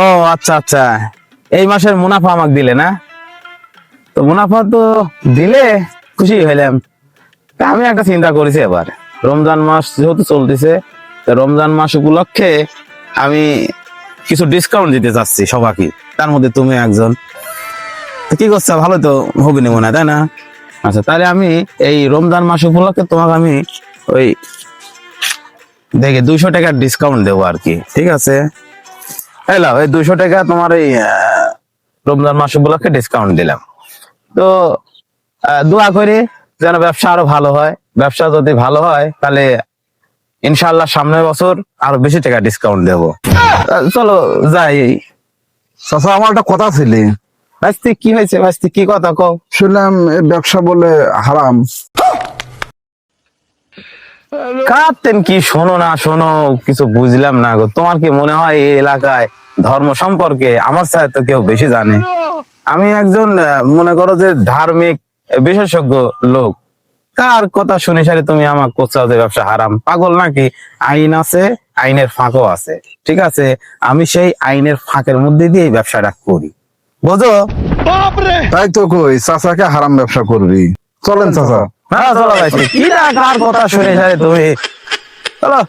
ও আচ্ছা আচ্ছা, এই মাসের মুনাফা আমাকে দিলে না? তো মুনাফা তো দিলে, খুশি হইলাম। তা আমি একটা চিন্তা করেছি, এবার রমজান মাস যেহেতু চলতেছে, তো রমজান মাস উপলক্ষে আমি কিছু ডিসকাউন্ট দিতে চাচ্ছি সবাইকে, তার মধ্যে তুমি একজন। তো কি করছো, ভালো তো হবে না মনে হয়, তাই না? আচ্ছা, তাহলে আমি এই রমজান মাস উপলক্ষে তোমাকে আমি ওই দেখে 200 টাকার ডিসকাউন্ট দেবো আর কি, ঠিক আছে? এলাও, এই 200 টাকা তোমার এই রমজান মাস উপলক্ষে ডিসকাউন্ট দিলাম। তো দোয়া করি যেন ব্যবসা আরো ভালো হয়। ব্যবসা যদি ভালো হয় তাহলে ইনশাআল্লাহ সামনের বছর আরো বেশি টাকা ডিসকাউন্ট দেবো। চলো যাই। চাচা, আমার একটা কথা ছিল। ভাস্তি, কি হয়েছে ভাস্তি, কি কথা কও? শুনলাম এ ব্যবসা বলে হারাম। কাঁদতেন কি, শোনো না শোনো, কিছু বুঝলাম না গো। তোমার কি মনে হয় এই এলাকায় ধর্ম সম্পর্কে আমার সাথে তো কেউ বেশি জানে? আমি একজন মনে করো যে ধার্মিক বিশেষজ্ঞ লোক। কার কথা শুনে সারে তুমি আমার কোথাও যে ব্যবসা হারাম? পাগল নাকি? আইন আছে, আইনের ফাঁকও আছে, ঠিক আছে? আমি সেই আইনের ফাঁকের মধ্যে দিয়ে এই ব্যবসাটা করি, বুঝো? তাই তো কই, চাচাকে হারাম ব্যবসা করবি। চলেন চাচা। না চলো ভাই, কি না কার কথা শুনে সারে তুমি, চলো।